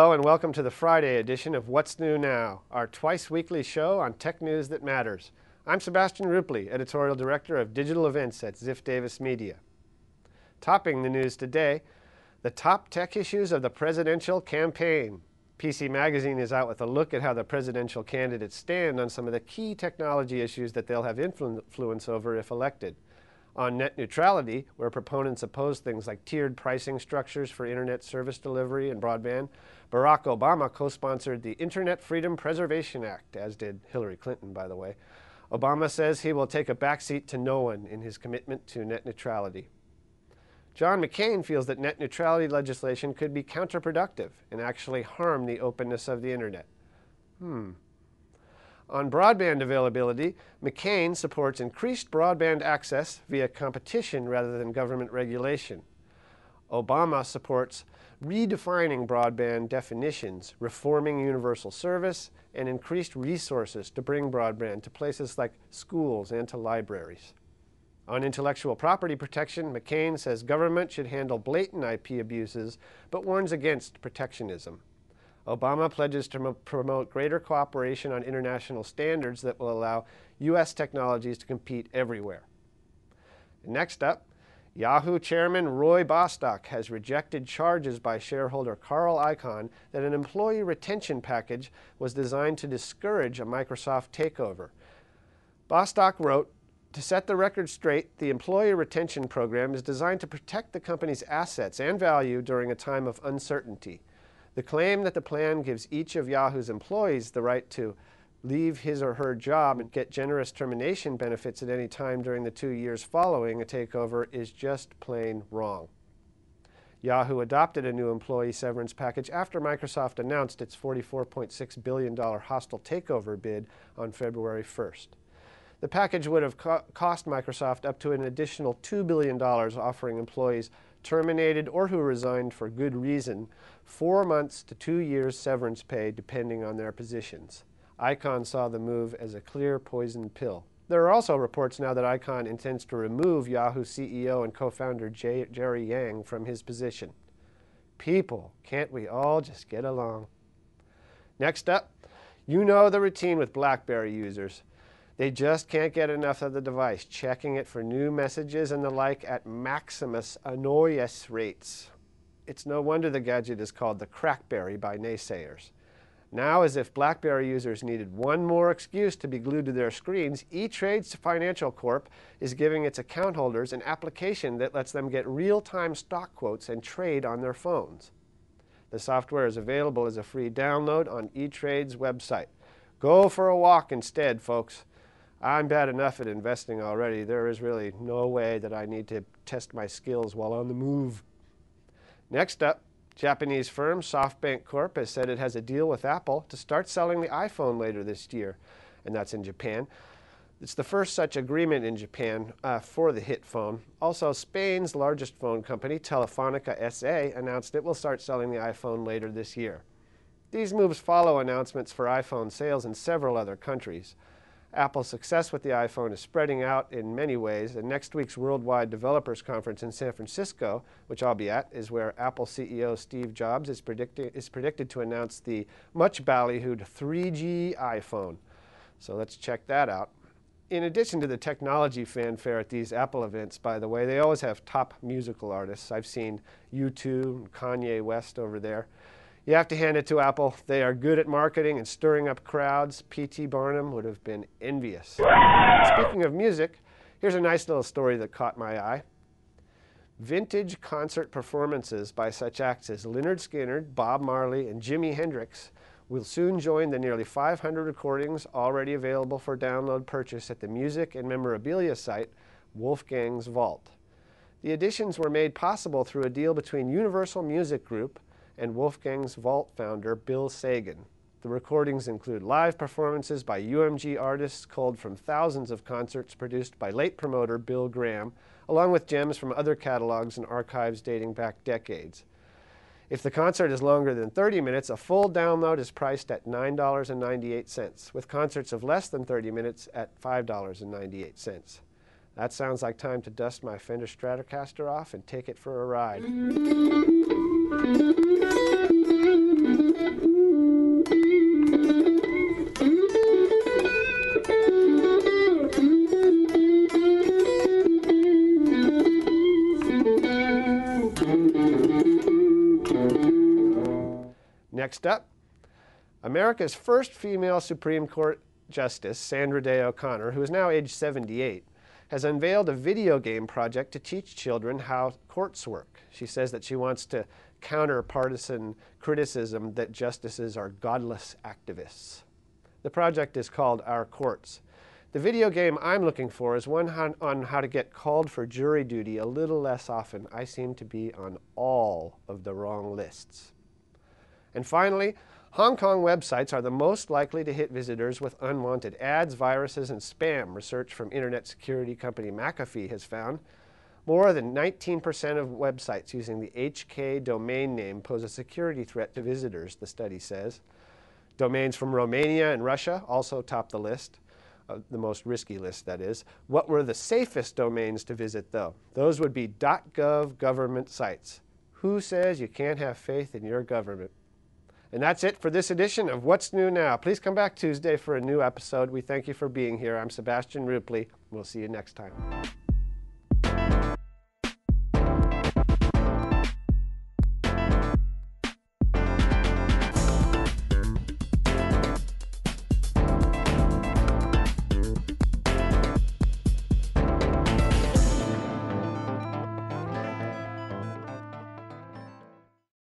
Hello and welcome to the Friday edition of What's New Now, our twice-weekly show on tech news that matters. I'm Sebastian Rupley, Editorial Director of Digital Events at Ziff Davis Media. Topping the news today, the top tech issues of the presidential campaign. PC Magazine is out with a look at how the presidential candidates stand on some of the key technology issues that they'll have influence over if elected. On net neutrality, where proponents oppose things like tiered pricing structures for internet service delivery and broadband, Barack Obama co-sponsored the Internet Freedom Preservation Act, as did Hillary Clinton, by the way. Obama says he will take a backseat to no one in his commitment to net neutrality. John McCain feels that net neutrality legislation could be counterproductive and actually harm the openness of the internet. On broadband availability, McCain supports increased broadband access via competition rather than government regulation. Obama supports redefining broadband definitions, reforming universal service, and increased resources to bring broadband to places like schools and to libraries. On intellectual property protection, McCain says government should handle blatant IP abuses, but warns against protectionism. Obama pledges to promote greater cooperation on international standards that will allow U.S. technologies to compete everywhere. Next up, Yahoo chairman Roy Bostock has rejected charges by shareholder Carl Icahn that an employee retention package was designed to discourage a Microsoft takeover. Bostock wrote, "To set the record straight, the employee retention program is designed to protect the company's assets and value during a time of uncertainty. The claim that the plan gives each of Yahoo's employees the right to leave his or her job and get generous termination benefits at any time during the 2 years following a takeover is just plain wrong." Yahoo adopted a new employee severance package after Microsoft announced its $44.6 billion hostile takeover bid on February 1st. The package would have cost Microsoft up to an additional $2 billion, offering employees terminated or who resigned for good reason 4 months to 2 years severance pay depending on their positions. Icahn saw the move as a clear poison pill. There are also reports now that Icahn intends to remove Yahoo CEO and co-founder Jerry Yang from his position. People, can't we all just get along? Next up, you know the routine with BlackBerry users. They just can't get enough of the device, checking it for new messages and the like at maximus annoyance rates. It's no wonder the gadget is called the Crackberry by naysayers. Now, as if BlackBerry users needed one more excuse to be glued to their screens, E-Trade Financial Corp is giving its account holders an application that lets them get real-time stock quotes and trade on their phones. The software is available as a free download on E-Trade's website. Go for a walk instead, folks. I'm bad enough at investing already. There is really no way that I need to test my skills while on the move. Next up, Japanese firm SoftBank Corp has said it has a deal with Apple to start selling the iPhone later this year, and that's in Japan. It's the first such agreement in Japan for the hit phone. Also, Spain's largest phone company, Telefonica SA, announced it will start selling the iPhone later this year. These moves follow announcements for iPhone sales in several other countries. Apple's success with the iPhone is spreading out in many ways, and next week's Worldwide Developers Conference in San Francisco, which I'll be at, is where Apple CEO Steve Jobs is predicted to announce the much ballyhooed 3G iPhone. So let's check that out. In addition to the technology fanfare at these Apple events, by the way, they always have top musical artists. I've seen U2 and Kanye West over there. You have to hand it to Apple. They are good at marketing and stirring up crowds. P.T. Barnum would have been envious. Speaking of music, here's a nice little story that caught my eye. Vintage concert performances by such acts as Lynyrd Skynyrd, Bob Marley, and Jimi Hendrix will soon join the nearly 500 recordings already available for download purchase at the music and memorabilia site Wolfgang's Vault. The additions were made possible through a deal between Universal Music Group and Wolfgang's Vault founder Bill Sagan. The recordings include live performances by UMG artists culled from thousands of concerts produced by late promoter Bill Graham, along with gems from other catalogs and archives dating back decades. If the concert is longer than 30 minutes, a full download is priced at $9.98, with concerts of less than 30 minutes at $5.98. That sounds like time to dust my Fender Stratocaster off and take it for a ride. Next up, America's first female Supreme Court Justice, Sandra Day O'Connor, who is now age 78, has unveiled a video game project to teach children how courts work. She says that she wants to counter partisan criticism that justices are godless activists. The project is called Our Courts. The video game I'm looking for is one on how to get called for jury duty a little less often. I seem to be on all of the wrong lists. And finally, Hong Kong websites are the most likely to hit visitors with unwanted ads, viruses, and spam. Research from internet security company McAfee has found more than 19% of websites using the HK domain name pose a security threat to visitors, the study says. Domains from Romania and Russia also top the list, the most risky list, that is. What were the safest domains to visit, though? Those would be .gov government sites. Who says you can't have faith in your government? And that's it for this edition of What's New Now. Please come back Tuesday for a new episode. We thank you for being here. I'm Sebastian Rupley. We'll see you next time.